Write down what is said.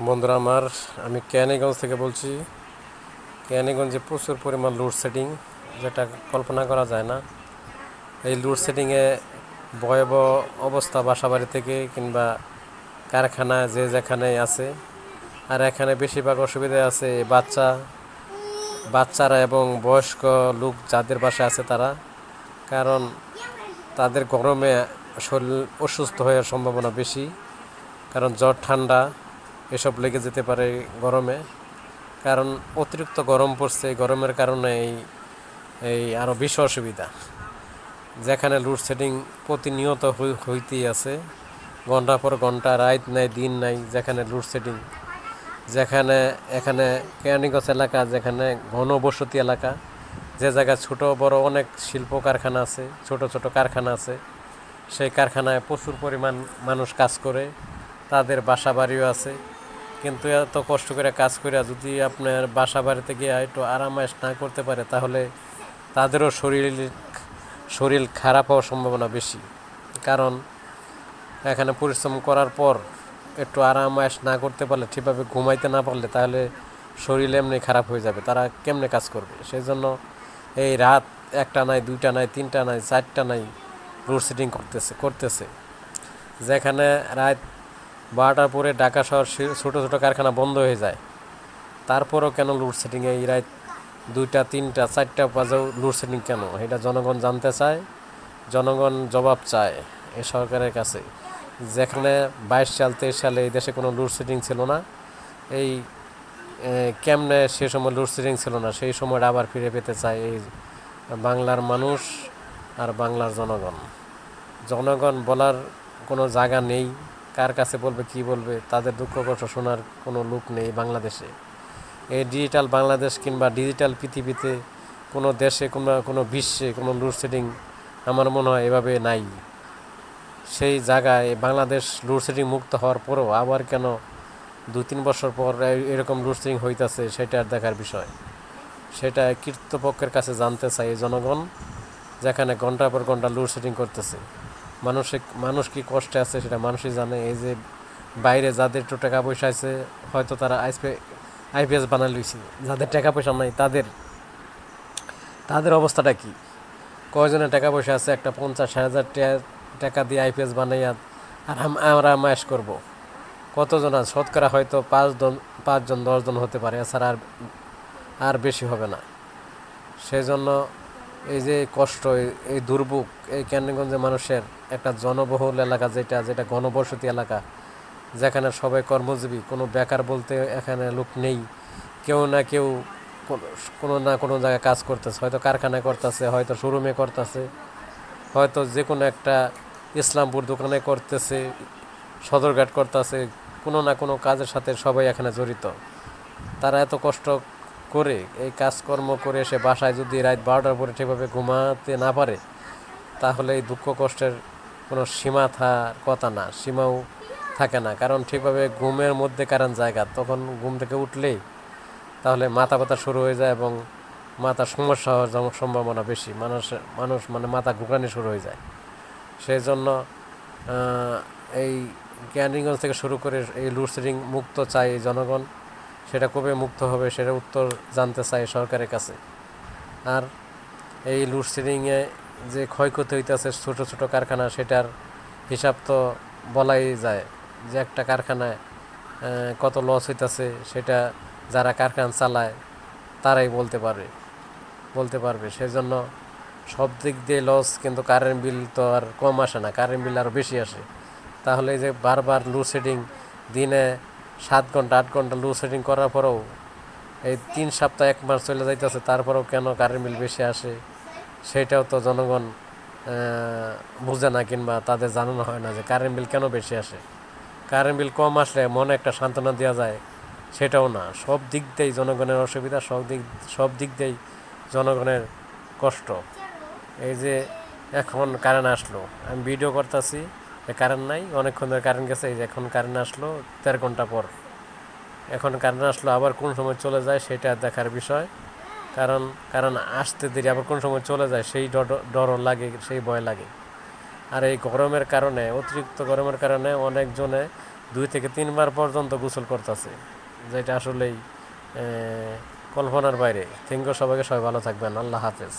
বন্ধুরা আমার, আমি কেরানীগঞ্জ থেকে বলছি। কেরানীগঞ্জে প্রচুর পরিমাণ লোডশেডিং, যেটা কল্পনা করা যায় না। এই লোডশেডিংয়ে ভয়াবহ অবস্থা বাসাবাড়ি থেকে কিংবা কারখানায় যে যেখানেই আছে। আর এখানে বেশিরভাগ অসুবিধা আছে বাচ্চারা এবং বয়স্ক লোক যাদের বাসায় আছে তারা, কারণ তাদের গরমে শরীর অসুস্থ হওয়ার সম্ভাবনা বেশি, কারণ জ্বর ঠান্ডা এসব লেগে যেতে পারে গরমে। কারণ অতিরিক্ত গরম পড়ছে, এই গরমের কারণে এই আরও বেশি অসুবিধা। যেখানে লোডশেডিং প্রতিনিয়ত হইতেই আছে, ঘন্টা পর ঘন্টা, রাত নাই দিন নাই, যেখানে লোডশেডিং। এখানে কেরানীগঞ্জ এলাকা, যেখানে ঘনবসতি এলাকা, যে জায়গায় ছোট বড় অনেক শিল্প কারখানা আছে, ছোট ছোট কারখানা আছে। সেই কারখানায় প্রচুর পরিমাণ মানুষ কাজ করে, তাদের বাসা বাড়িও আছে। কিন্তু এত কষ্ট করে কাজ করে যদি আপনার বাসা বাড়িতে গিয়ে একটু আরামায়েশ না করতে পারে, তাহলে তাদেরও শরীর খারাপ হওয়ার সম্ভাবনা বেশি। কারণ এখানে পরিশ্রম করার পর একটু আরামায়েশ না করতে পারলে, ঠিকভাবে ঘুমাইতে না পারলে, তাহলে শরীর এমনি খারাপ হয়ে যাবে। তারা কেমনে কাজ করবে? সেই জন্য এই রাত একটা নাই, দুইটা নাই, তিনটা নাই, চারটা নাই, লোডশেডিং করতেছে। যেখানে রাত 12টার পরে ঢাকা শহর ছোটো ছোটো কারখানা বন্ধ হয়ে যায়, তারপরও কেন লোডশেডিংয়ে এই রাত 2টা, 3টা, 4টা বাজেও লোডশেডিং কেন? এটা জনগণ জানতে চায়, জনগণ জবাব চায় এই সরকারের কাছে। যেখানে 22 সাল 23 সালে এই দেশে কোনো লোডশেডিং ছিল না, এই কেমনে সে সময় লোডশেডিং ছিল না, সেই সময়টা আবার ফিরে পেতে চায় এই বাংলার মানুষ আর বাংলার জনগণ বলার কোনো জায়গা নেই। কার কাছে বলবে, কি বলবে? তাদের দুঃখ কষ্ট শোনার কোনো লোক নেই বাংলাদেশে। এই ডিজিটাল বাংলাদেশ কিংবা ডিজিটাল পৃথিবীতে কোনো দেশে কোনো বিশ্বে কোনো লোডশেডিং আমার মনে হয় এভাবে নাই। সেই জায়গায় বাংলাদেশ লোডশেডিং মুক্ত হওয়ার পরেও আবার কেন 2-3 বছর পর এরকম লোডশেডিং হইতেছে, সেটা আর দেখার বিষয়। সেটা কর্তৃপক্ষের কাছে জানতে চাই জনগণ, যেখানে ঘন্টার পর ঘন্টা লোডশেডিং করতেছে। মানুষ কি কষ্টে আছে সেটা মানুষই জানে। এই যে বাইরে যাদের একটু টাকা পয়সা আছে, হয়তো তারা আইপিএস বানাই লইছে। যাদের টাকা পয়সা নাই তাদের অবস্থাটা কি? কয়জনের টাকা পয়সা আছে একটা 50,000 টাকা দিয়ে আইপিএস বানাইয়া আর আমরা মাস করব? কতজন আছে? শতকরা হয়তো 5জন 10জন হতে পারে, এছাড়া আর বেশি হবে না। সেই জন্য এই যে কষ্ট, এই দুর্ভোগ, এই কেরানীগঞ্জের মানুষের একটা জনবহুল এলাকা, যেটা ঘনবসতি এলাকা, যেখানে সবাই কর্মজীবী, কোনো বেকার বলতে এখানে লোক নেই। কেউ না কেউ কোনো না কোনো জায়গায় কাজ করতেছে, হয়তো কারখানায় করতেছে, হয়তো শোরুমে করতেছে, হয়তো যে কোনো একটা ইসলামপুর দোকানে করতেছে, সদরঘাট করতেছে। কোনো না কোনো কাজের সাথে সবাই এখানে জড়িত। তারা এত কষ্ট করে এই কাজকর্ম করে এসে বাসায় যদি রাত 12টার পরে ঠিকভাবে ঘুমাতে না পারে, তাহলে এই দুঃখ কষ্টের কোনো সীমা থাকার কথা না, সীমাও থাকে না। কারণ ঠিকভাবে ঘুমের মধ্যে কারণ জায়গা, তখন ঘুম থেকে উঠলেই তাহলে মাথা ব্যথা শুরু হয়ে যায় এবং মাথার সমস্যা হওয়ার সম্ভাবনা বেশি। মানুষ মানে মাথা ঘুরানি শুরু হয়ে যায়। সেই জন্য এই কেরানীগঞ্জ থেকে শুরু করে এই লোডশেডিং মুক্ত চাই জনগণ। সেটা কবে মুক্ত হবে সেটা উত্তর জানতে চাই সরকারের কাছে। আর এই লোডশেডিংয়ে যে ক্ষয়ক্ষতি হইতেছে ছোটো ছোটো কারখানা, সেটার হিসাব তো বলাই যায় যে একটা কারখানায় কত লস হইতেছে, সেটা যারা কারখানা চালায় তারাই বলতে পারবে। সেজন্য সব দিক দিয়ে লস, কিন্তু কারেন্ট বিল তো আর কম আসে না, কারেন্ট বিল আরও বেশি আসে। তাহলে যে বারবার লোডশেডিং, দিনে 7 ঘন্টা 8 ঘন্টা লোডশেডিং করার পরেও এই 3 সপ্তাহ 1 মাস চলে যাইতেছে, তারপরেও কেন কারেন্ট বিল বেশি আসে সেটাও তো জনগণ বুঝে না, কিংবা তাদের জানানো হয় না যে কারেন্ট বিল কেন বেশি আসে। কারেন্ট বিল কম আসলে মনে একটা সান্ত্বনা দেওয়া যায়, সেটাও না। সব দিক দিয়েই জনগণের অসুবিধা, সব দিক দিয়েই জনগণের কষ্ট। এই যে এখন কারেন্ট আসলো, আমি ভিডিও করতেছি, কারেন্ট নাই, অনেকক্ষণ ধরে কারেন্ট গেছে, এই যে এখন কারেন্ট আসলো 13 ঘন্টা পর। এখন কারেন্ট আসলো, আবার কোন সময় চলে যায় সেটা দেখার বিষয়। কারণ আসতে দেরি, আবার কোন সময় চলে যায় সেই ডর লাগে, সেই ভয় লাগে। আর এই গরমের কারণে, অতিরিক্ত গরমের কারণে অনেকজনে 2 থেকে 3 বার পর্যন্ত গোসল করতেছে, যেটা আসলেই কল্পনার বাইরে। থ্যাংক ইউ সবাইকে, সবাই ভালো থাকবেন, আল্লাহ হাফেজ।